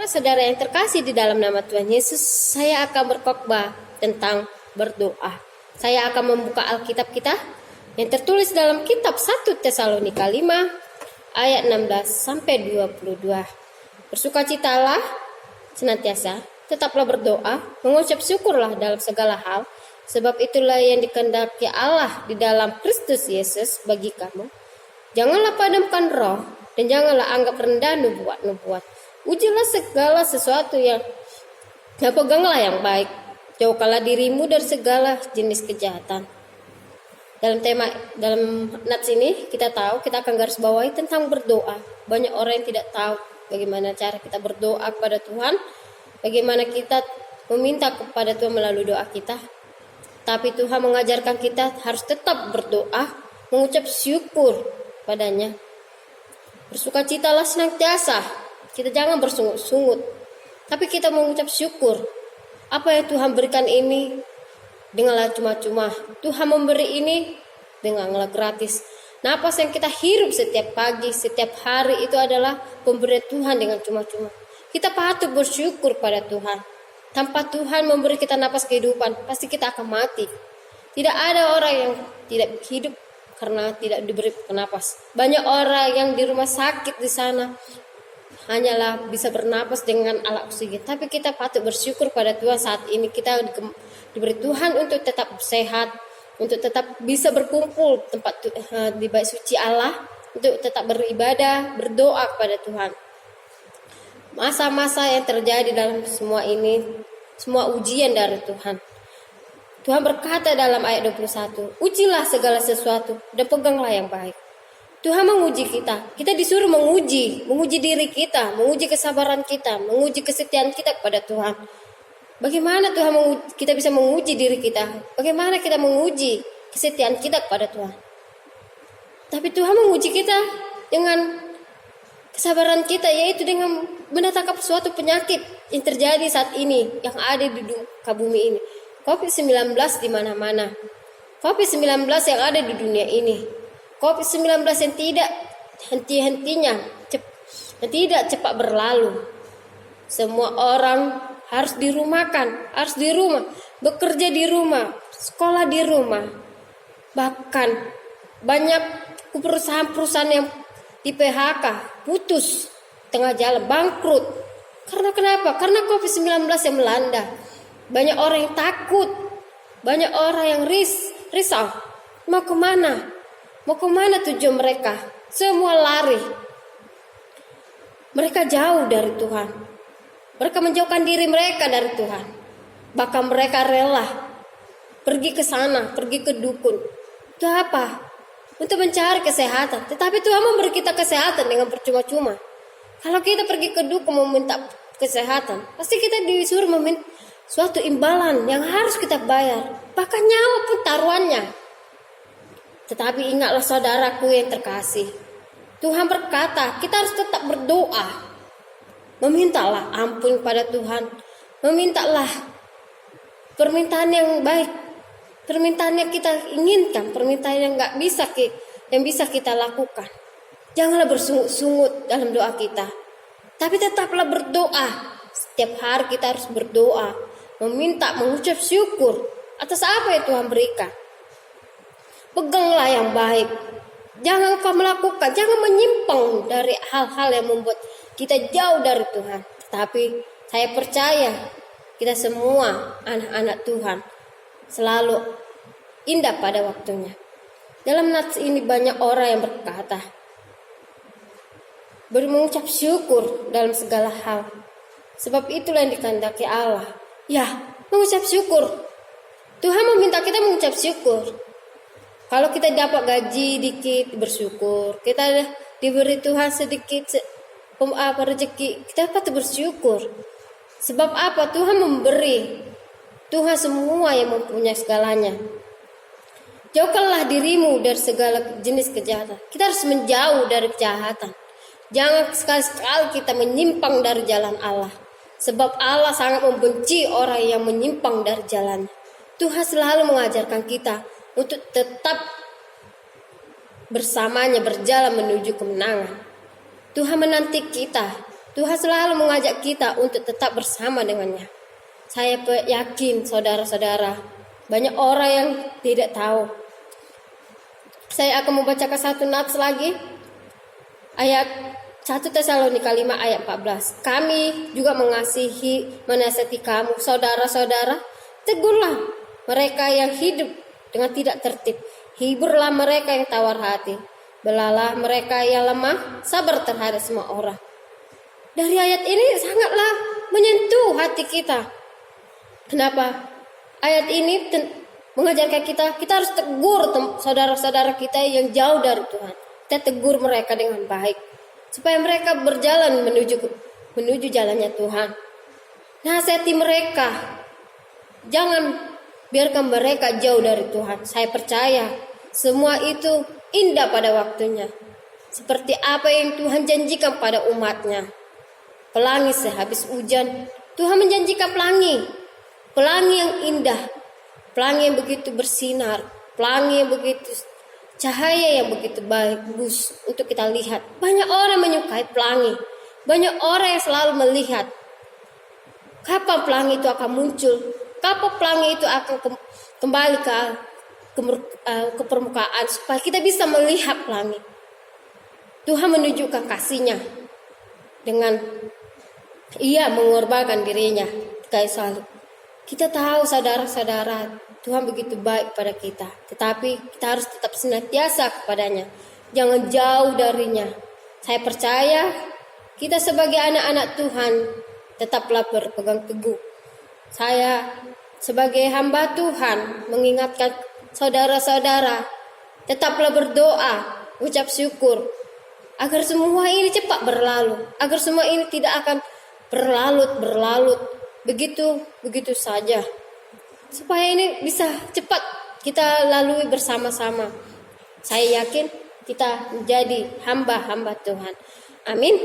Para saudara yang terkasih di dalam nama Tuhan Yesus, saya akan berkhotbah tentang berdoa. Saya akan membuka Alkitab kita yang tertulis dalam kitab 1 Tesalonika 5 ayat 16 sampai 22. Bersukacitalah senantiasa, tetaplah berdoa, mengucap syukurlah dalam segala hal, sebab itulah yang dikehendaki Allah di dalam Kristus Yesus bagi kamu. Janganlah padamkan roh dan janganlah anggap rendah nubuat-nubuat. Ujilah segala sesuatu yang peganglah yang baik. Jauhkanlah dirimu dari segala jenis kejahatan. Dalam nats ini kita akan garis bawahi tentang berdoa. Banyak orang yang tidak tahu bagaimana cara kita berdoa kepada Tuhan, bagaimana kita meminta kepada Tuhan melalui doa kita. Tapi Tuhan mengajarkan kita harus tetap berdoa, mengucap syukur padanya. Bersukacitalah senantiasa. Kita jangan bersungut-sungut, tapi kita mengucap syukur. Apa yang Tuhan berikan ini denganlah cuma-cuma. Tuhan memberi ini denganlah gratis. Napas yang kita hirup setiap pagi, setiap hari itu adalah pemberian Tuhan dengan cuma-cuma. Kita patut bersyukur pada Tuhan. Tanpa Tuhan memberi kita napas kehidupan, pasti kita akan mati. Tidak ada orang yang tidak hidup karena tidak diberi napas. Banyak orang yang di rumah sakit di sana hanyalah bisa bernapas dengan alat oksigen. Tapi kita patut bersyukur pada Tuhan saat ini kita diberi Tuhan untuk tetap sehat, untuk tetap bisa berkumpul tempat di bait suci Allah, untuk tetap beribadah, berdoa kepada Tuhan. Masa-masa yang terjadi dalam semua ini, semua ujian dari Tuhan. Tuhan berkata dalam ayat 21, ujilah segala sesuatu dan peganglah yang baik. Tuhan menguji kita. Kita disuruh menguji diri kita, menguji kesabaran kita, menguji kesetiaan kita kepada Tuhan. Bagaimana kita bisa menguji diri kita? Bagaimana kita menguji kesetiaan kita kepada Tuhan? Tapi Tuhan menguji kita dengan kesabaran kita, yaitu dengan mendatangkan suatu penyakit yang terjadi saat ini, yang ada di muka bumi ini. COVID-19 di mana-mana. COVID-19 yang ada di dunia ini. COVID-19 yang tidak henti-hentinya, yang tidak cepat berlalu. Semua orang harus dirumahkan, harus di rumah, bekerja di rumah, sekolah di rumah. Bahkan banyak perusahaan-perusahaan yang di PHK, putus tengah jalan, bangkrut. Karena kenapa? Karena COVID-19 yang melanda. Banyak orang yang takut, banyak orang yang risau. Mau kemana? Mau kemana tujuan mereka? Semua lari. Mereka jauh dari Tuhan. Mereka menjauhkan diri mereka dari Tuhan. Bahkan mereka rela pergi ke sana, pergi ke dukun. Itu apa? Untuk mencari kesehatan. Tetapi Tuhan memberi kita kesehatan dengan percuma-cuma. Kalau kita pergi ke dukun meminta kesehatan, pasti kita disuruh meminta suatu imbalan yang harus kita bayar. Bahkan nyawa pun taruhannya. Tetapi ingatlah saudaraku yang terkasih, Tuhan berkata kita harus tetap berdoa. Memintalah ampun pada Tuhan. Memintalah permintaan yang baik, permintaan yang kita inginkan, permintaan yang bisa kita lakukan. Janganlah bersungut-sungut dalam doa kita, tapi tetaplah berdoa. Setiap hari kita harus berdoa, meminta, mengucap syukur atas apa yang Tuhan berikan. Peganglah yang baik. Jangan kau melakukan, jangan menyimpang dari hal-hal yang membuat kita jauh dari Tuhan. Tetapi saya percaya kita semua anak-anak Tuhan selalu indah pada waktunya. Dalam nats ini banyak orang yang berkata, mengucap syukur dalam segala hal. Sebab itulah yang dikehendaki Allah. Ya, mengucap syukur. Tuhan meminta kita mengucap syukur. Kalau kita dapat gaji dikit, bersyukur. Kita diberi Tuhan sedikit rezeki, kita patut bersyukur. Sebab apa? Tuhan memberi. Tuhan semua yang mempunyai segalanya. Jauhkanlah dirimu dari segala jenis kejahatan. Kita harus menjauh dari kejahatan. Jangan sekali-sekali kita menyimpang dari jalan Allah. Sebab Allah sangat membenci orang yang menyimpang dari jalan. Tuhan selalu mengajarkan kita untuk tetap bersamanya berjalan menuju kemenangan. Tuhan menanti kita Tuhan selalu mengajak kita untuk tetap bersama dengannya. Saya yakin saudara-saudara, banyak orang yang tidak tahu. Saya akan membacakan satu nats lagi. Ayat 1 Tesalonika 5 ayat 14. Kami juga mengasihi, menasihati kamu, saudara-saudara. Tegurlah mereka yang hidup dengan tidak tertib. Hiburlah mereka yang tawar hati. Belalah mereka yang lemah, sabar terhadap semua orang. Dari ayat ini sangatlah menyentuh hati kita. Kenapa? Ayat ini mengajarkan kita harus tegur saudara-saudara kita yang jauh dari Tuhan. Kita tegur mereka dengan baik, supaya mereka berjalan menuju jalannya Tuhan. Nasihati mereka. Jangan biarkan mereka jauh dari Tuhan. Saya percaya semua itu indah pada waktunya. Seperti apa yang Tuhan janjikan pada umatnya. Pelangi sehabis hujan. Tuhan menjanjikan pelangi. Pelangi yang indah. Pelangi yang begitu bersinar. Pelangi yang begitu cahaya yang begitu bagus untuk kita lihat. Banyak orang menyukai pelangi. Banyak orang yang selalu melihat. Kapan pelangi itu akan muncul? Kapan pelangi itu akan kembali ke permukaan supaya kita bisa melihat pelangi. Tuhan menunjukkan kasih-Nya dengan Ia mengorbankan dirinya kayak salib. Kita tahu saudara-saudara, Tuhan begitu baik pada kita, tetapi kita harus tetap senantiasa kepadanya. Jangan jauh darinya. Saya percaya kita sebagai anak-anak Tuhan tetaplah berpegang teguh. Saya sebagai hamba Tuhan mengingatkan saudara-saudara, tetaplah berdoa, ucap syukur, agar semua ini cepat berlalu, agar semua ini tidak akan berlarut begitu saja, supaya ini bisa cepat kita lalui bersama-sama. Saya yakin kita menjadi hamba-hamba Tuhan. Amin.